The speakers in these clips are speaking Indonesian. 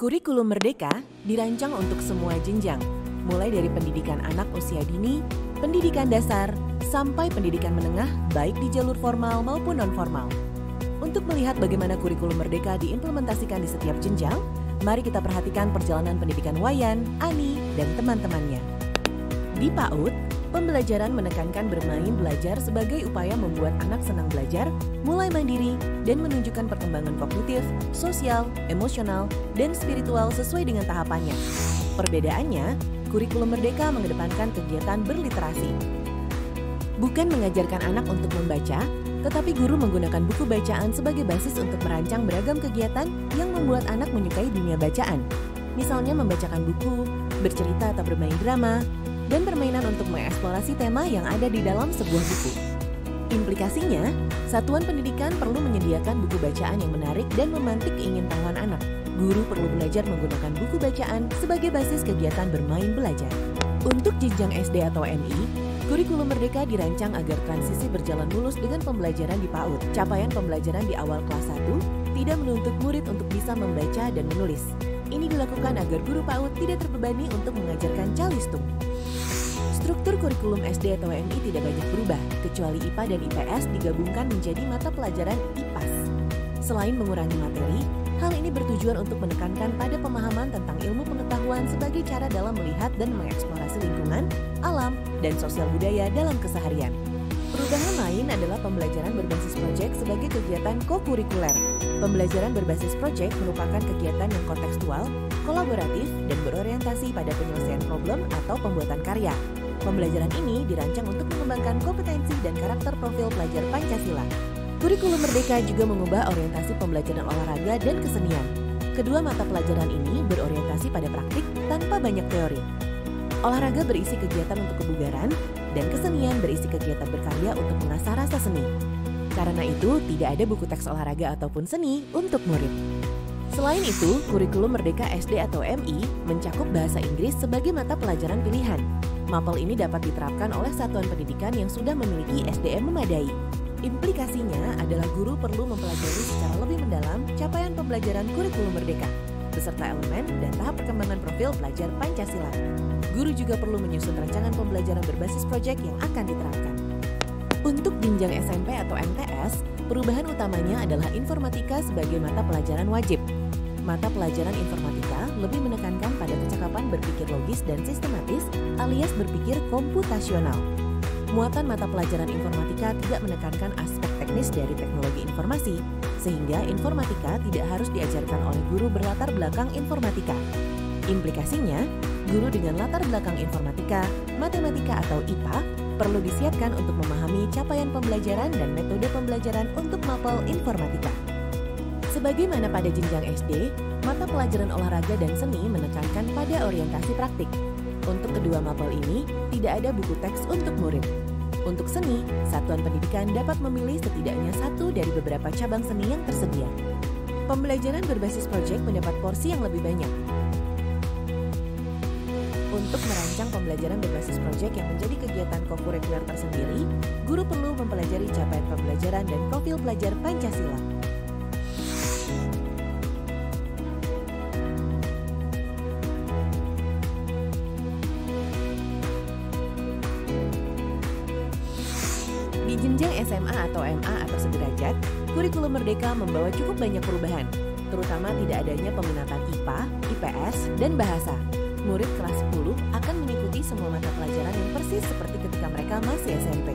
Kurikulum Merdeka dirancang untuk semua jenjang, mulai dari pendidikan anak usia dini, pendidikan dasar, sampai pendidikan menengah baik di jalur formal maupun non-formal. Untuk melihat bagaimana kurikulum Merdeka diimplementasikan di setiap jenjang, mari kita perhatikan perjalanan pendidikan Wayan, Ani, dan teman-temannya. Di PAUD, pembelajaran menekankan bermain belajar sebagai upaya membuat anak senang belajar, mulai mandiri, dan menunjukkan perkembangan kognitif, sosial, emosional, dan spiritual sesuai dengan tahapannya. Perbedaannya, kurikulum Merdeka mengedepankan kegiatan berliterasi. Bukan mengajarkan anak untuk membaca, tetapi guru menggunakan buku bacaan sebagai basis untuk merancang beragam kegiatan yang membuat anak menyukai dunia bacaan. Misalnya membacakan buku, bercerita atau bermain drama, dan permainan untuk mengeksplorasi tema yang ada di dalam sebuah buku. Implikasinya, satuan pendidikan perlu menyediakan buku bacaan yang menarik dan memantik keingintahuan anak. Guru perlu belajar menggunakan buku bacaan sebagai basis kegiatan bermain belajar. Untuk jenjang SD atau MI, kurikulum Merdeka dirancang agar transisi berjalan mulus dengan pembelajaran di PAUD. Capaian pembelajaran di awal kelas 1 tidak menuntut murid untuk bisa membaca dan menulis. Ini dilakukan agar guru PAUD tidak terbebani untuk mengajarkan calistung. Struktur kurikulum SD atau MI tidak banyak berubah, kecuali IPA dan IPS digabungkan menjadi mata pelajaran IPAS. Selain mengurangi materi, hal ini bertujuan untuk menekankan pada pemahaman tentang ilmu pengetahuan sebagai cara dalam melihat dan mengeksplorasi lingkungan, alam, dan sosial budaya dalam keseharian. Perubahan lain adalah pembelajaran berbasis proyek sebagai kegiatan kokurikuler. Pembelajaran berbasis proyek merupakan kegiatan yang kontekstual, kolaboratif, dan berorientasi pada penyelesaian problem atau pembuatan karya. Pembelajaran ini dirancang untuk mengembangkan kompetensi dan karakter profil pelajar Pancasila. Kurikulum Merdeka juga mengubah orientasi pembelajaran olahraga dan kesenian. Kedua mata pelajaran ini berorientasi pada praktik tanpa banyak teori. Olahraga berisi kegiatan untuk kebugaran, dan kesenian berisi kegiatan berkarya untuk mengasah rasa seni. Karena itu, tidak ada buku teks olahraga ataupun seni untuk murid. Selain itu, kurikulum Merdeka SD atau MI mencakup bahasa Inggris sebagai mata pelajaran pilihan. Mapel ini dapat diterapkan oleh satuan pendidikan yang sudah memiliki SDM memadai. Implikasinya adalah guru perlu mempelajari secara lebih mendalam capaian pembelajaran kurikulum Merdeka, beserta elemen dan tahap perkembangan profil pelajar Pancasila. Guru juga perlu menyusun rancangan pembelajaran berbasis proyek yang akan diterapkan. Untuk jenjang SMP atau MTS, perubahan utamanya adalah informatika sebagai mata pelajaran wajib. Mata pelajaran informatika lebih menekankan pada kecakapan berpikir logis dan sistematis alias berpikir komputasional. Muatan mata pelajaran informatika tidak menekankan aspek teknis dari teknologi informasi, sehingga informatika tidak harus diajarkan oleh guru berlatar belakang informatika. Implikasinya, guru dengan latar belakang informatika, matematika atau IPA perlu disiapkan untuk memahami capaian pembelajaran dan metode pembelajaran untuk mapel informatika. Sebagaimana pada jenjang SD, mata pelajaran olahraga dan seni menekankan pada orientasi praktik. Untuk kedua mapel ini, tidak ada buku teks untuk murid. Untuk seni, satuan pendidikan dapat memilih setidaknya satu dari beberapa cabang seni yang tersedia. Pembelajaran berbasis proyek mendapat porsi yang lebih banyak. Untuk merancang pembelajaran berbasis proyek yang menjadi kegiatan kokurikuler tersendiri, guru perlu mempelajari capaian pembelajaran dan profil pelajar Pancasila. Di jenjang SMA atau MA atau sederajat, kurikulum Merdeka membawa cukup banyak perubahan, terutama tidak adanya peminatan IPA, IPS, dan bahasa. Murid kelas 10 akan mengikuti semua mata pelajaran yang persis seperti ketika mereka masih SMP.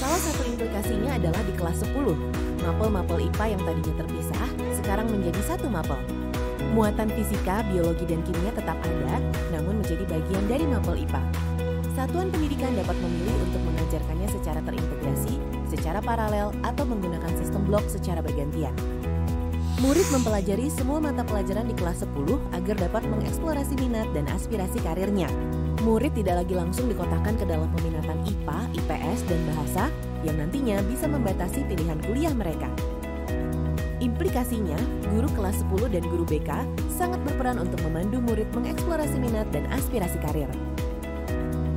Salah satu implikasinya adalah di kelas 10, mapel-mapel IPA yang tadinya terpisah, sekarang menjadi satu mapel. Muatan fisika, biologi, dan kimia tetap ada, namun menjadi bagian dari mapel IPA. Satuan pendidikan dapat memilih untuk mengajarkannya secara terintegrasi, secara paralel, atau menggunakan sistem blok secara bergantian. Murid mempelajari semua mata pelajaran di kelas 10 agar dapat mengeksplorasi minat dan aspirasi karirnya. Murid tidak lagi langsung dikotakkan ke dalam peminatan IPA, IPS, dan bahasa yang nantinya bisa membatasi pilihan kuliah mereka. Implikasinya, guru kelas 10 dan guru BK sangat berperan untuk memandu murid mengeksplorasi minat dan aspirasi karir.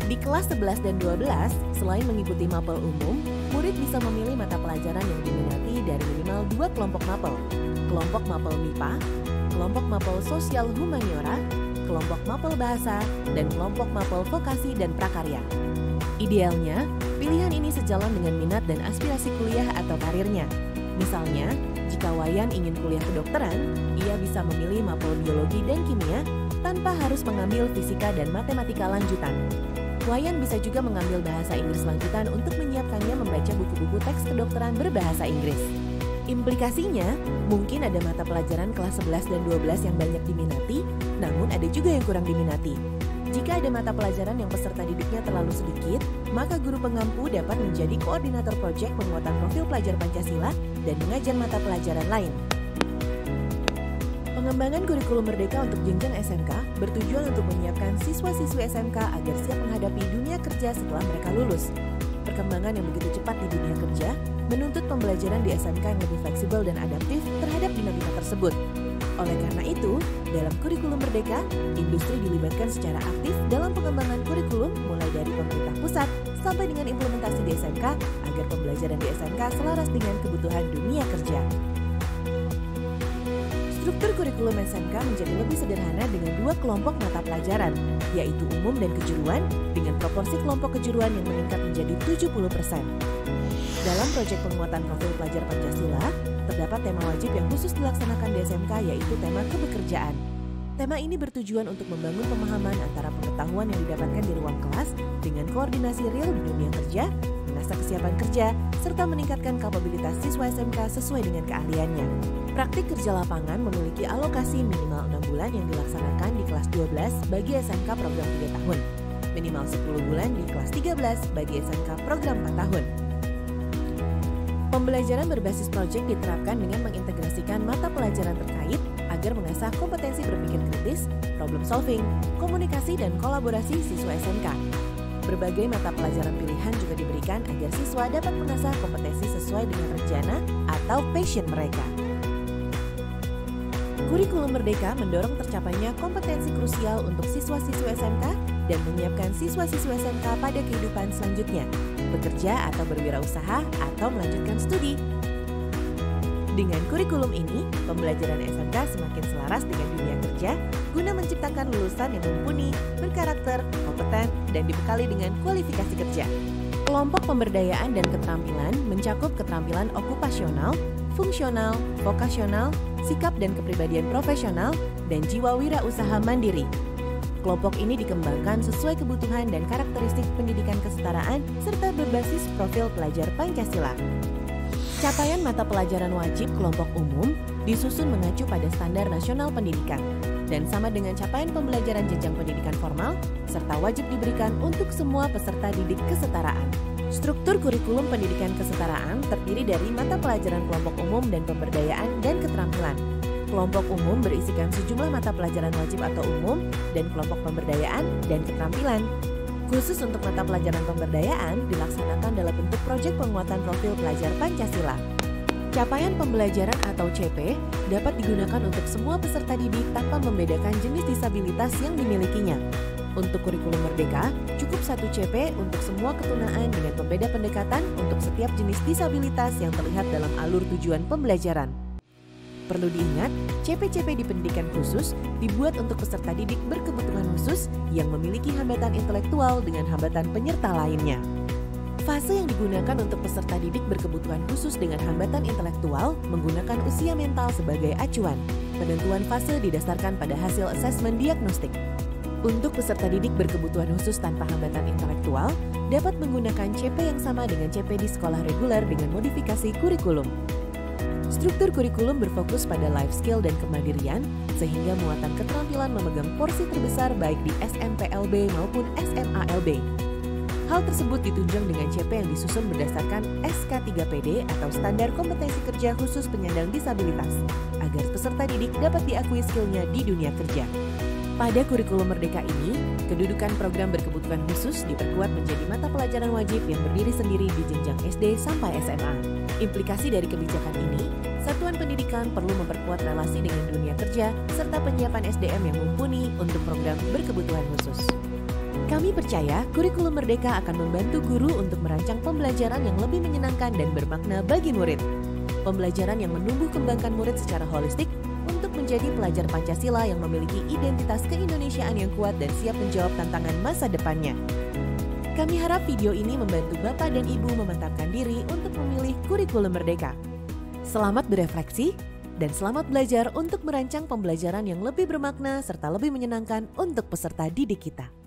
Di kelas 11 dan 12, selain mengikuti mapel umum, murid bisa memilih mata pelajaran yang diminati dari minimal 2 kelompok mapel. Kelompok mapel MIPA, kelompok mapel sosial humaniora, kelompok mapel bahasa, dan kelompok mapel vokasi dan prakarya. Idealnya, pilihan ini sejalan dengan minat dan aspirasi kuliah atau karirnya. Misalnya, jika Wayan ingin kuliah kedokteran, ia bisa memilih mapel biologi dan kimia tanpa harus mengambil fisika dan matematika lanjutan. Wayan bisa juga mengambil bahasa Inggris lanjutan untuk menyiapkannya membaca buku-buku teks kedokteran berbahasa Inggris. Implikasinya, mungkin ada mata pelajaran kelas 11 dan 12 yang banyak diminati, namun ada juga yang kurang diminati. Jika ada mata pelajaran yang peserta didiknya terlalu sedikit, maka guru pengampu dapat menjadi koordinator proyek penguatan profil pelajar Pancasila dan mengajar mata pelajaran lain. Pengembangan kurikulum merdeka untuk jenjang SMK bertujuan untuk menyiapkan siswa-siswi SMK agar siap menghadapi dunia kerja setelah mereka lulus. Perkembangan yang begitu cepat di dunia kerja menuntut pembelajaran di SMK yang lebih fleksibel dan adaptif terhadap dinamika tersebut. Oleh karena itu, dalam kurikulum merdeka, industri dilibatkan secara aktif dalam pengembangan kurikulum mulai dari pemerintah pusat sampai dengan implementasi di SMK agar pembelajaran di SMK selaras dengan kebutuhan dunia kerja. Struktur kurikulum SMK menjadi lebih sederhana dengan dua kelompok mata pelajaran, yaitu umum dan kejuruan, dengan proporsi kelompok kejuruan yang meningkat menjadi 70%. Dalam proyek penguatan profil pelajar Pancasila, terdapat tema wajib yang khusus dilaksanakan di SMK, yaitu tema kebekerjaan. Tema ini bertujuan untuk membangun pemahaman antara pengetahuan yang didapatkan di ruang kelas dengan koordinasi real di dunia kerja, mengasah kesiapan kerja, serta meningkatkan kapabilitas siswa SMK sesuai dengan keahliannya. Praktik kerja lapangan memiliki alokasi minimal 6 bulan yang dilaksanakan di kelas 12 bagi SMK program 3 tahun, minimal 10 bulan di kelas 13 bagi SMK program 4 tahun. Pembelajaran berbasis proyek diterapkan dengan mengintegrasikan mata pelajaran terkait agar mengasah kompetensi berpikir kritis, problem solving, komunikasi, dan kolaborasi siswa SMK. Berbagai mata pelajaran pilihan juga diberikan agar siswa dapat mengasah kompetensi sesuai dengan rencana atau passion mereka. Kurikulum Merdeka mendorong tercapainya kompetensi krusial untuk siswa-siswa SMK dan menyiapkan siswa-siswa SMK pada kehidupan selanjutnya, bekerja atau berwirausaha atau melanjutkan studi. Dengan kurikulum ini, pembelajaran SMK semakin selaras dengan dunia kerja guna menciptakan lulusan yang mumpuni, berkarakter, kompeten, dan dibekali dengan kualifikasi kerja. Kelompok pemberdayaan dan keterampilan mencakup keterampilan okupasional, fungsional, vokasional, sikap dan kepribadian profesional, dan jiwa wirausaha mandiri. Kelompok ini dikembangkan sesuai kebutuhan dan karakteristik pendidikan kesetaraan serta berbasis profil pelajar Pancasila. Capaian mata pelajaran wajib kelompok umum disusun mengacu pada standar nasional pendidikan dan sama dengan capaian pembelajaran jenjang pendidikan formal serta wajib diberikan untuk semua peserta didik kesetaraan. Struktur kurikulum pendidikan kesetaraan terdiri dari mata pelajaran kelompok umum dan pemberdayaan dan keterampilan. Kelompok umum berisikan sejumlah mata pelajaran wajib atau umum dan kelompok pemberdayaan dan keterampilan. Khusus untuk mata pelajaran pemberdayaan dilaksanakan dalam bentuk proyek penguatan profil pelajar Pancasila. Capaian pembelajaran atau CP dapat digunakan untuk semua peserta didik tanpa membedakan jenis disabilitas yang dimilikinya. Untuk kurikulum Merdeka, cukup 1 CP untuk semua ketunaan dengan pembeda pendekatan untuk setiap jenis disabilitas yang terlihat dalam alur tujuan pembelajaran. Perlu diingat, CP-CP di pendidikan khusus dibuat untuk peserta didik berkebutuhan khusus yang memiliki hambatan intelektual dengan hambatan penyerta lainnya. Fase yang digunakan untuk peserta didik berkebutuhan khusus dengan hambatan intelektual menggunakan usia mental sebagai acuan. Penentuan fase didasarkan pada hasil asesmen diagnostik. Untuk peserta didik berkebutuhan khusus tanpa hambatan intelektual, dapat menggunakan CP yang sama dengan CP di sekolah reguler dengan modifikasi kurikulum. Struktur kurikulum berfokus pada life skill dan kemandirian, sehingga muatan keterampilan memegang porsi terbesar baik di SMPLB maupun SMALB. Hal tersebut ditunjang dengan CP yang disusun berdasarkan SK3PD atau Standar Kompetensi Kerja Khusus Penyandang Disabilitas, agar peserta didik dapat diakui skillnya di dunia kerja. Pada kurikulum Merdeka ini, kedudukan program berkebutuhan khusus diperkuat menjadi mata pelajaran wajib yang berdiri sendiri di jenjang SD sampai SMA. Implikasi dari kebijakan ini, satuan pendidikan perlu memperkuat relasi dengan dunia kerja serta penyiapan SDM yang mumpuni untuk program berkebutuhan khusus. Kami percaya kurikulum Merdeka akan membantu guru untuk merancang pembelajaran yang lebih menyenangkan dan bermakna bagi murid. Pembelajaran yang menumbuh kembangkan murid secara holistik untuk menjadi pelajar Pancasila yang memiliki identitas keindonesiaan yang kuat dan siap menjawab tantangan masa depannya. Kami harap video ini membantu Bapak dan Ibu memantapkan diri untuk memilih kurikulum merdeka. Selamat berefleksi dan selamat belajar untuk merancang pembelajaran yang lebih bermakna serta lebih menyenangkan untuk peserta didik kita.